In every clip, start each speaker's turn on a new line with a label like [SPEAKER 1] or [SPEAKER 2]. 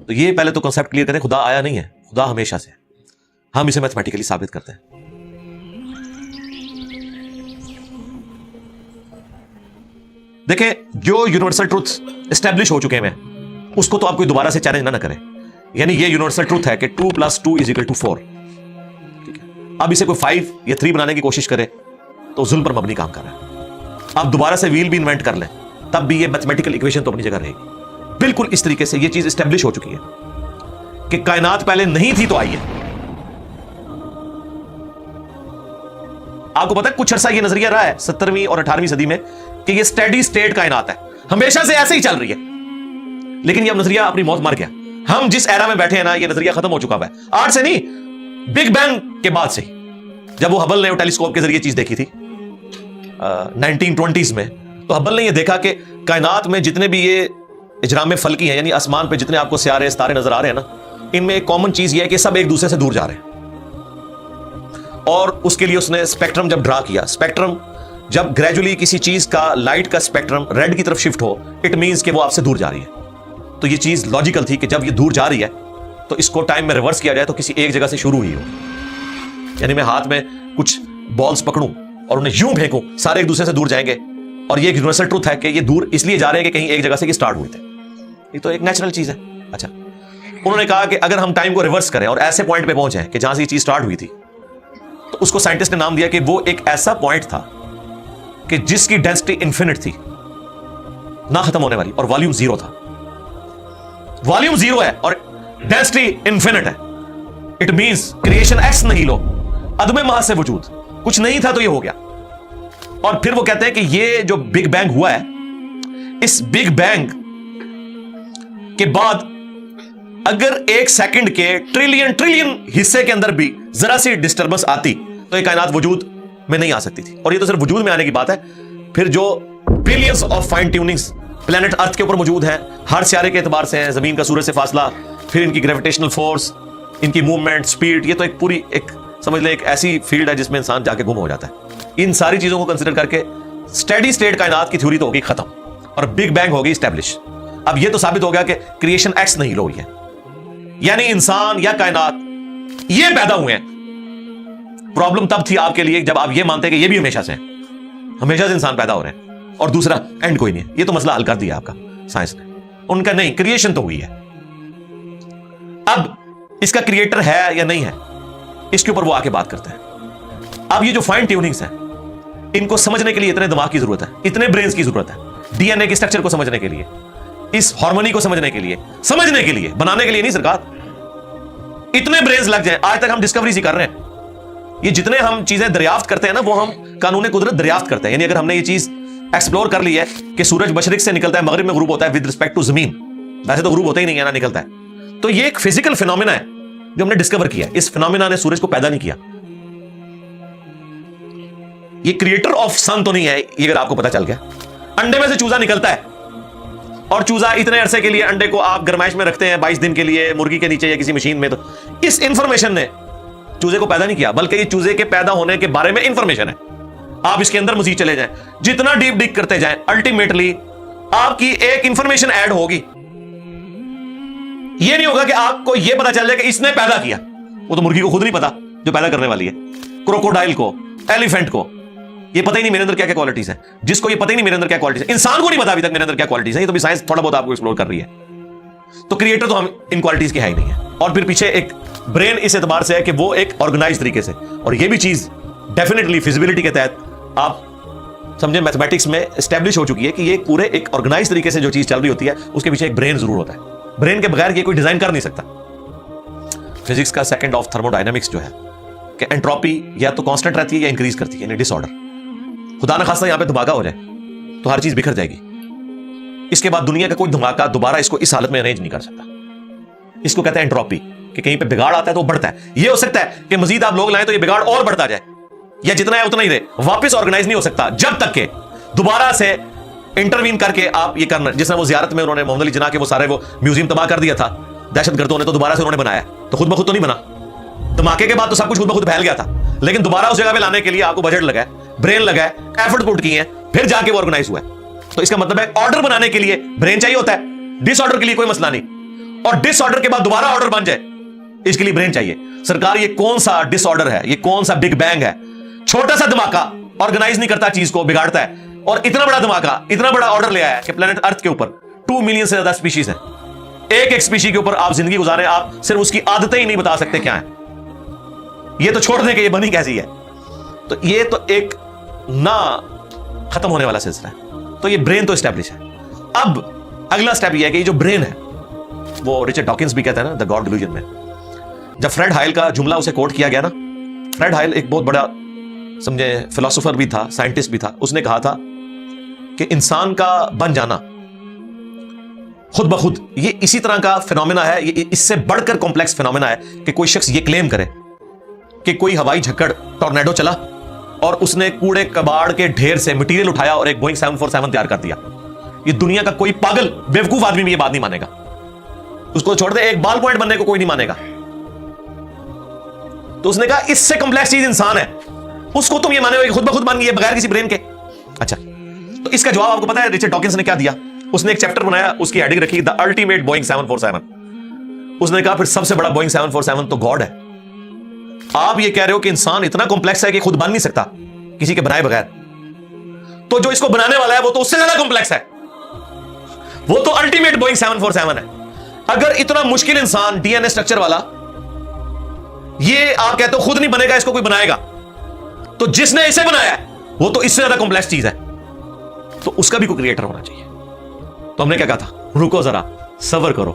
[SPEAKER 1] تو یہ پہلے تو کنسپٹ کلیئر کریں, خدا آیا نہیں ہے, خدا ہمیشہ سے ہے. ہم اسے میتھمیٹیکلی ثابت کرتے ہیں. دیکھیں جو یونیورسل ٹروتھ اسٹیبلش ہو چکے ہیں اس کو تو آپ کوئی دوبارہ سے چیلنج نہ کریں. یعنی یہ یونیورسل ٹروتھ ہے کہ 2 + 2 = 4. اب اسے کوئی 5 یا 3 بنانے کی کوشش کرے تو ظلم پر مبنی کام کر رہا ہے. آپ دوبارہ سے ویل بھی انوینٹ کر لیں تب بھی یہ میتھمیٹیکل ایکویشن تو اپنی جگہ رہے گی. بالکل اس طریقے سے یہ چیز اسٹیبلش ہو چکی ہے کہ کائنات پہلے نہیں تھی تو آئی ہے. آپ کو پتا ہے کچھ عرصہ یہ نظریہ رہا ہے 17ویں اور 18ویں صدی میں کہ یہ اسٹیڈی اسٹیٹ کائنات ہے, ہمیشہ سے ایسے ہی چل رہی ہے. لیکن یہ اب نظریہ اپنی موت مر گیا. ہم جس ایرا میں بیٹھے ہیں نا یہ نظریہ ختم ہو چکا ہے. آج سے نہیں, بگ بینگ کے بعد سے, جب وہ ہبل نے ٹیلیسکوپ کے ذریعے چیز دیکھی تھی 1920s میں, تو ہبل نے یہ دیکھا کہ کائنات میں جتنے بھی یہ اجرام فلکی ہیں, یعنی آسمان پہ جتنے آپ کو سیارے ستارے نظر آ رہے ہیں نا, ان میں ایک کامن چیز یہ ہے کہ سب ایک دوسرے سے دور جا رہے ہیں. اور اس کے لیے اس نے اسپیکٹرم جب ڈرا کیا, اسپیکٹرم جب گریجولی کسی چیز کا لائٹ کا اسپیکٹرم ریڈ کی طرف شفٹ ہو, اٹ مینس کہ وہ آپ سے دور جا رہی ہے. تو یہ چیز لاجیکل تھی کہ جب یہ دور جا رہی ہے تو اس کو ٹائم میں ریورس کیا جائے تو کسی ایک جگہ سے شروع ہی ہو. یعنی میں ہاتھ میں کچھ بالز پکڑوں اور انہیں یوں پھینکوں, سارے ایک دوسرے سے دور جائیں گے. اور یہ ایک یونیورسل ٹروتھ ہے کہ یہ دور اس لیے جا رہے ہیں کہ کہیں ایک جگہ سے یہ سٹارٹ ہوئے تھے. یہ تو ایک نیچرل چیز ہے. اچھا, انہوں نے کہا کہ اگر ہم ٹائم کو ریورس کریں اور ایسے پوائنٹ پہ پہنچیں کہ جہاں سے یہ چیز سٹارٹ ہوئی تھی, تو اس کو سائنٹسٹ نے نام دیا کہ وہ ایک ایسا پوائنٹ تھا کہ جس کی ڈینسٹی انفینٹ تھی, نہ ختم ہونے والی, اور والیوم 0 تھا. والیوم 0 ہے اور ڈینسٹی انفینٹ ہے. اٹ مینس کریشن ایکس نہیں لو, عدم محض سے وجود, کچھ نہیں تھا تو یہ ہو گیا. اور پھر وہ کہتے ہیں کہ یہ جو بگ بینگ ہوا ہے, اس بگ بینگ کے بعد اگر ایک سیکنڈ کے ٹریلین حصے کے اندر بھی ذرا سی ڈسٹربنس آتی تو یہ کائنات وجود میں نہیں آ سکتی تھی. اور یہ تو صرف وجود میں آنے کی بات ہے. پھر جو billions of fine tunings planet earth کے اوپر موجود ہیں, ہر سیارے کے اعتبار سے ہیں, زمین کا سورج سے فاصلہ, پھر ان کی گریویٹیشنل فورس, ان کی موومنٹ, سپیڈ, یہ تو ایک پوری ایک سمجھ لیں ایک ایسی فیلڈ ہے جس میں انسان جا کے گم ہو جاتا ہے. ان ساری چیزوں کو کنسیڈر کر کے اسٹیڈی اسٹیٹ کائنات کی تھیوری تو ہوگی ختم اور بگ بینگ ہوگی اسٹیبلش. اب یہ تو ثابت ہو گیا کہ کریشن ایکس نہیں ہوئی ہے, یعنی انسان یا کائنات یہ پیدا ہوئے ہیں. پرابلم تب تھی آپ کے لیے جب آپ یہ مانتے کہ یہ بھی ہمیشہ سے ہیں, ہمیشہ سے انسان پیدا ہو رہے ہیں اور دوسرا اینڈ کوئی نہیں ہے. یہ تو مسئلہ حل کر دیا آپ کا سائنس نے. ان کا نہیں, کریشن تو ہوئی ہے. اب اس کا کریٹر ہے یا نہیں ہے, اس کے اوپر وہ آ کے بات کرتے ہیں. اب یہ جو فائن ٹیوننگز ہیں, ان کو سمجھنے کے لیے اتنے دماغ کی ضرورت ہے, اتنے برینز کی ضرورت ہے. ڈی این اے کے اسٹرکچر کو سمجھنے کے لیے, اس ہارمونی کو سمجھنے کے لیے, بنانے کے لیے نہیں سرکار, اتنے برینز لگ جائیں. آج تک ہم ڈسکوریز ہی کر رہے ہیں. یہ جتنے ہم چیزیں دریافت کرتے ہیں نا, وہ ہم قانون قدرت دریافت کرتے ہیں. یعنی اگر ہم نے یہ چیز ایکسپلور کر لی ہے کہ سورج مشرق سے نکلتا ہے, مغرب میں غروب ہوتا ہے ود رسپیکٹ ٹو زمین, ویسے تو غروب ہوتا ہی نہیں ہے نا, نکلتا ہے. تو یہ ایک فزیکل فینومینا ہے جو ہم نے ڈسکور کیا ہے. اس فینومینا نے سورج کو پیدا نہیں کیا. یہ کریٹر آف سن تو نہیں ہے, یہ اگر آپ کو پتا چل گیا. انڈے میں سے چوزا نکلتا ہے اور چوزا اتنے عرصے کے لیے انڈے کو آپ گرمائش میں رکھتے ہیں 22 دن کے لیے مرغی کے نیچے یا کسی مشین میں, تو اس انفارمیشن نے چوزے کو پیدا نہیں کیا, بلکہ یہ چوزے کے پیدا ہونے کے بارے میں انفارمیشن ہے. آپ اس کے اندر مزید چلے جائیں, جتنا ڈیپ ڈگ کرتے جائیں, الٹیمیٹلی آپ کی ایک انفارمیشن ایڈ ہوگی. یہ نہیں ہوگا کہ آپ کو یہ پتا چل جائے کہ اس نے پیدا کیا. وہ تو مرغی کو خود نہیں پتا جو پیدا کرنے والی ہے, کروکوڈائل کو, ایلیفینٹ کو یہ پتہ ہی نہیں میرے اندر کیا کیا کوالٹیز ہیں, جس کو یہ پتہ ہی نہیں میرے اندر کیا کوالٹیز ہیں, انسان کو نہیں پتا ابھی تک میرے اندر کیا کوالٹیز ہیں. یہ تو بھی سائنس تھوڑا بہت آپ کو ایکسپلور کر رہی ہے. تو کریٹر تو ہم ان کوالٹیز کے ہے ہی نہیں ہے. اور پھر پیچھے ایک برین اس اعتبار سے ہے کہ وہ ایک آرگنائز طریقے سے, اور یہ بھی چیز ڈیفینیٹلی فیزیبلٹی کے تحت آپ سمجھیں میتھمیٹکس میں اسٹیبلش ہو چکی ہے کہ یہ پورے ایک آرگنائز طریقے سے جو چیز چل رہی ہوتی ہے اس کے پیچھے ایک برین ضرور ہوتا ہے. برین کے بغیر یہ کوئی ڈیزائن کر نہیں سکتا. فزکس کا سیکنڈ آف تھرمو ڈائنامکس جو ہے کہ انٹروپی یا تو کانسٹنٹ رہتی ہے یا انکریز کرتی ہے, یعنی ڈس آرڈر. خدا نہ خواستہ یہاں پہ دھماکہ ہو جائے تو ہر چیز بکھر جائے گی. اس کے بعد دنیا کا کوئی دھماکہ دوبارہ اس کو اس حالت میں ارینج نہیں کر سکتا. اس کو کہتے ہیں انٹروپی, کہ کہیں پہ بگاڑ آتا ہے تو وہ بڑھتا ہے. یہ ہو سکتا ہے کہ مزید آپ لوگ لائیں تو یہ بگاڑ اور بڑھتا جائے, یا جتنا ہے اتنا ہی رہے, واپس آرگنائز نہیں ہو سکتا جب تک کہ دوبارہ سے انٹروین کر کے آپ یہ کرنا. جس طرح وہ زیارت میں انہوں نے محمد علی جناح کے وہ سارے وہ میوزیم تباہ کر دیا تھا دہشت گردوں نے, تو دوبارہ سے انہوں نے بنایا, تو خود بخود تو نہیں بنا. دھماکے کے بعد تو سب کچھ خود بخود پھیل گیا تھا, لیکن دوبارہ اس جگہ پہ لانے کے لیے آپ کو بجٹ لگا ہے, برین لگا ہے, ایفرٹ پٹ کیے ہیں, پھر جا کے وہ آرگنائز ہوا ہے. تو اس کا مطلب ہے آرڈر بنانے کے لیے برین چاہیے ہوتا ہے, ڈس آرڈر کے لیے کوئی مسئلہ نہیں. اور ڈس آرڈر کے بعد دوبارہ آرڈر بن جائے, اس کے لیے برین چاہیے. سرکار یہ کون سا ڈس آرڈر ہے, یہ کون سا بگ بینگ ہے؟ چھوٹا سا دھماکہ آرگنائز نہیں کرتا چیز کو, بگاڑتا ہے, اور اتنا بڑا دھماکہ, اتنا بڑا آرڈر لے آیا کہ پلانٹ ارتھ کے اوپر 2 ملین سے زیادہ اسپیشیز ہیں. ایک اسپیشی کے اوپر آپ زندگی گزارے, آپ صرف اس کی عادتیں ہی نہیں بتا سکتے کیا ہیں. یہ تو چھوڑ دیں کہ یہ بنی کیسی ہے. تو یہ تو ایک نہ ختم ہونے والا سلسلہ ہے. تو یہ برین تو اسٹیبلش ہے. اب اگلا سٹیپ یہ ہے کہ یہ جو برین ہے, وہ رچرڈ ڈاکنز بھی کہتا ہے نا دا گاڈ ڈیلوژن میں, جب فریڈ ہائل کا جملہ اسے کوٹ کیا گیا نا, فریڈ ہائل ایک بہت بڑا سمجھے فلاسفر بھی تھا, سائنٹسٹ بھی تھا. اس نے کہا تھا کہ انسان کا بن جانا خود بخود یہ اسی طرح کا فینومینا ہے, یہ اس سے بڑھ کر کمپلیکس فینومینا ہے کہ کوئی شخص یہ کلیم کرے کہ کوئی ہوائی جھکڑ ٹورنیڈو چلا اور اس نے کوڑے کباڑ کے ڈھیر سے مٹیریل اٹھایا اور ایک بوئنگ 747 تیار کر دیا. یہ دنیا کا کوئی پاگل بیوقوف آدمی بھی یہ بات نہیں مانے گا. اس کو چھوڑ دے, ایک بال پوائنٹ بننے کو کوئی نہیں مانے گا. تو اس نے کہا اس سے کمپلیکس چیز انسان ہے, اس کو تم یہ مانے ہو کہ خود بخود بن گئی بغیر کسی برین کے. اچھا, تو اس کا جواب آپ کو پتا ہے رچرڈ ڈاکنز نے کیا دیا؟ اس نے ایک چیپٹر بنایا, اس کی ہیڈنگ رکھی دا الٹیمیٹ بوئنگ 747. اس نے کہا پھر سب سے بڑا بوئنگ 747 تو گاڈ ہے. آپ یہ کہہ رہے ہو کہ انسان اتنا کمپلیکس ہے کہ خود بن نہیں سکتا کسی کے بنائے بغیر, تو جو اس کو بنانے والا ہے وہ تو اس سے زیادہ کمپلیکس ہے, وہ تو الٹیمیٹ بوئنگ 747 ہے. اگر اتنا مشکل انسان ڈی این اے اسٹرکچر والا, یہ آپ کہتے ہو خود نہیں بنے گا, اس کو کوئی بنائے گا, تو جس نے اسے بنایا ہے وہ تو اس سے زیادہ کمپلیکس چیز ہے, تو اس کا بھی کوئی کریٹر ہونا چاہیے. تو ہم نے کیا کہا تھا, رکو ذرا, صبر کرو,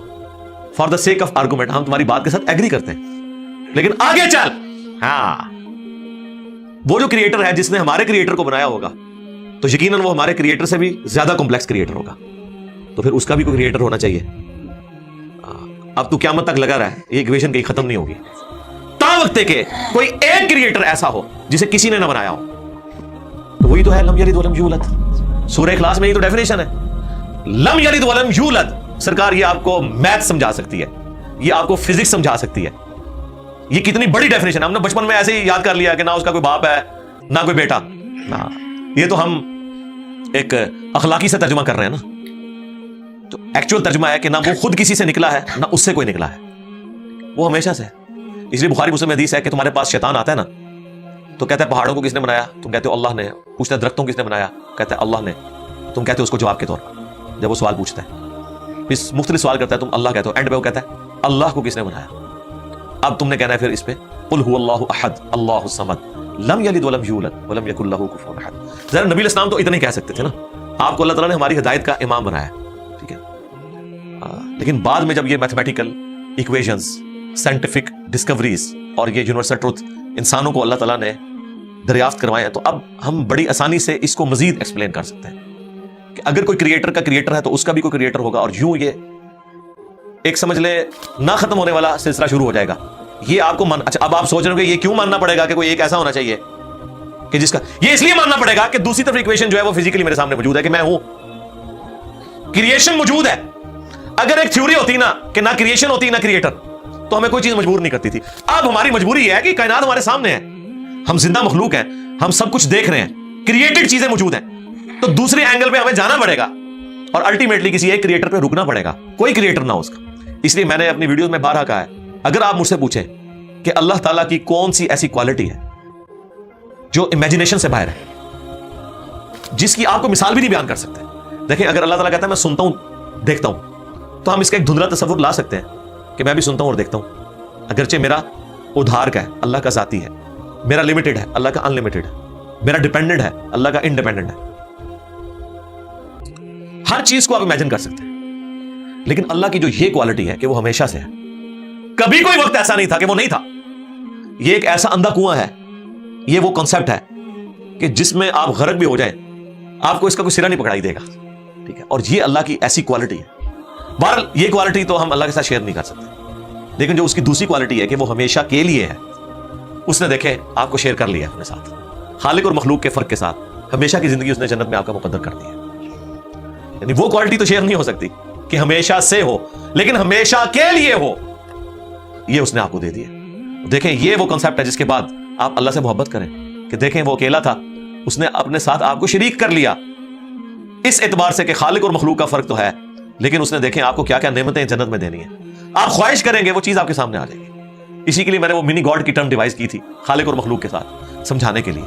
[SPEAKER 1] for the sake of argument ہم تمہاری بات کے ساتھ ایگری کرتے ہیں, لیکن آگے چل. ہاں, وہ جو کریٹر ہے جس نے ہمارے کریٹر کو بنایا ہوگا, تو یقیناً وہ ہمارے کریٹر سے بھی زیادہ کمپلیکس کریٹر ہوگا, تو پھر اس کا بھی کوئی کریٹر ہونا چاہیے. اب تو قیامت تک لگا رہا ہے, یہ ایکویشن کہیں ختم نہیں ہوگی تا وقت کہ کوئی ایک کریٹر ایسا ہو جسے کسی نے نہ بنایا ہو. تو وہی تو ہے لم یلد ولم یولد. سورہ اخلاص میں یہ تو ڈیفینیشن ہے, لم یلد ولم یولد. سرکار یہ آپ کو میتھ سمجھا سکتی ہے, یہ آپ کو فزکس سمجھا سکتی ہے. یہ کتنی بڑی ڈیفینیشن ہے, ہم نے بچپن میں ایسے ہی یاد کر لیا کہ نہ اس کا کوئی باپ ہے نہ کوئی بیٹا. یہ تو ہم ایک اخلاقی سے ترجمہ کر رہے ہیں نا. تو ایکچوئل ترجمہ ہے کہ نہ وہ خود کسی سے نکلا ہے نہ اس سے کوئی نکلا ہے, وہ ہمیشہ سے ہے. اس لیے بخاری مسلم میں حدیث ہے کہ تمہارے پاس شیطان آتا ہے نا, تو کہتا ہے پہاڑوں کو کس نے بنایا؟ تم کہتے ہو اللہ نے. پوچھتا ہے درختوں کو کس نے بنایا؟ کہتا ہے اللہ نے. تم کہتے ہو اس کو جواب کے طور پر, جب وہ سوال پوچھتا ہے پھر مختلف سوال کرتا ہے, تم اللہ کہتے ہو, اینڈ پہ وہ کہتا ہے اللہ کو کس نے بنایا؟ اب تم نے کہنا ہے پھر اس پہ قل هو اللہ احد اللہ الصمد لم یلد ولم یولد ولم یکن له کفوا احد. ذرا نبی علیہ السلام تو اتنا ہی کہہ سکتے تھے نا, آپ کو اللہ تعالیٰ نے ہماری ہدایت کا امام بنایا, ٹھیک ہے. لیکن بعد میں جب یہ میتھمیٹیکل ایکویشنز, سائنٹیفک ڈسکوریز اور یہ یونیورسل ٹروتھ انسانوں کو اللہ تعالیٰ نے دریافت کروائے ہیں, تو اب ہم بڑی آسانی سے اس کو مزید ایکسپلین کر سکتے ہیں کہ اگر کوئی کریٹر کا کریٹر ہے تو اس کا بھی کوئی کریٹر ہوگا, اور یوں یہ ایک سمجھ لے نہ ختم ہونے والا سلسلہ شروع ہو جائے گا. یہ آپ کو اچھا, اب آپ سوچ رہے ہو کہ یہ کیوں ماننا پڑے گا کہ کوئی ایک ایسا ہونا چاہیے کہ جس کا, یہ اس لیے ماننا پڑے گا کہ دوسری طرف ایکویشن جو ہے وہ فزیکلی میرے سامنے موجود ہے کہ میں ہوں, کریشن موجود ہے. اگر ایک تھیوری ہوتی نا کہ نہ کریشن ہوتی نہ کریٹر, تو ہمیں کوئی چیز مجبور نہیں کرتی تھی. اب ہماری مجبوری یہ ہے کہ کائنات ہمارے سامنے ہے, ہم زندہ مخلوق ہیں, ہم سب کچھ دیکھ رہے ہیں, کریٹڈ چیزیں موجود ہیں, تو دوسرے اینگل پہ ہمیں جانا پڑے گا اور الٹیمیٹلی کسی ایک کریٹر پہ رکنا پڑے گا, کوئی کریٹر نہ ہو اس کا. اس لیے میں نے اپنی ویڈیوز میں بارہا کہا ہے, اگر آپ مجھ سے پوچھیں کہ اللہ تعالیٰ کی کون سی ایسی کوالٹی ہے جو امیجنیشن سے باہر ہے, جس کی آپ کو مثال بھی نہیں بیان کر سکتے. دیکھیں, اگر اللہ تعالیٰ کہتا ہے میں سنتا ہوں دیکھتا ہوں, تو ہم اس کا ایک دھندلا تصور لا سکتے ہیں کہ میں بھی سنتا ہوں اور دیکھتا ہوں, اگرچہ میرا ادھار کا ہے, اللہ کا ذاتی ہے, میرا لمیٹڈ ہے, اللہ کا ان لمیٹڈ ہے, میرا ڈیپینڈنٹ ہے, اللہ کا انڈیپینڈنٹ ہے. ہر چیز کو آپ امیجن کر سکتے ہیں. لیکن اللہ کی جو یہ کوالٹی ہے کہ وہ ہمیشہ سے ہے, کبھی کوئی وقت ایسا نہیں تھا کہ وہ نہیں تھا. یہ ایک ایسا اندھا کنواں ہے, یہ وہ کنسپٹ ہے کہ جس میں آپ غرق بھی ہو جائیں آپ کو اس کا کوئی سرا نہیں پکڑائی دے گا, ٹھیک ہے. اور یہ اللہ کی ایسی کوالٹی ہے. بہرحال یہ کوالٹی تو ہم اللہ کے ساتھ شیئر نہیں کر سکتے, لیکن جو اس کی دوسری کوالٹی ہے کہ وہ ہمیشہ کے لیے ہے, اس نے دیکھے آپ کو شیئر کر لیا اپنے ساتھ, خالق اور مخلوق کے فرق کے ساتھ ہمیشہ کی زندگی اس نے جنت میں آپ کا مقدر کر دی ہے. یعنی وہ کوالٹی تو شیئر نہیں ہو سکتی کہ ہمیشہ سے ہو, لیکن ہمیشہ کے لیے ہو, یہ اس نے آپ کو دے دیا. دیکھیں, یہ وہ کنسپٹ ہے جس کے بعد آپ اللہ سے محبت کریں کہ دیکھیں وہ اکیلا تھا, اس نے اپنے ساتھ آپ کو شریک کر لیا, اس اعتبار سے کہ خالق اور مخلوق کا فرق تو ہے, لیکن اس نے دیکھیں آپ کو کیا کیا نعمتیں جنت میں دینی ہے. آپ خواہش کریں گے وہ چیز آپ کے سامنے آ جائے گی. اسی کے لیے میں نے وہ منی گاڈ کی ٹرم ڈیوائز کی تھی خالق اور مخلوق کے ساتھ سمجھانے کے لیے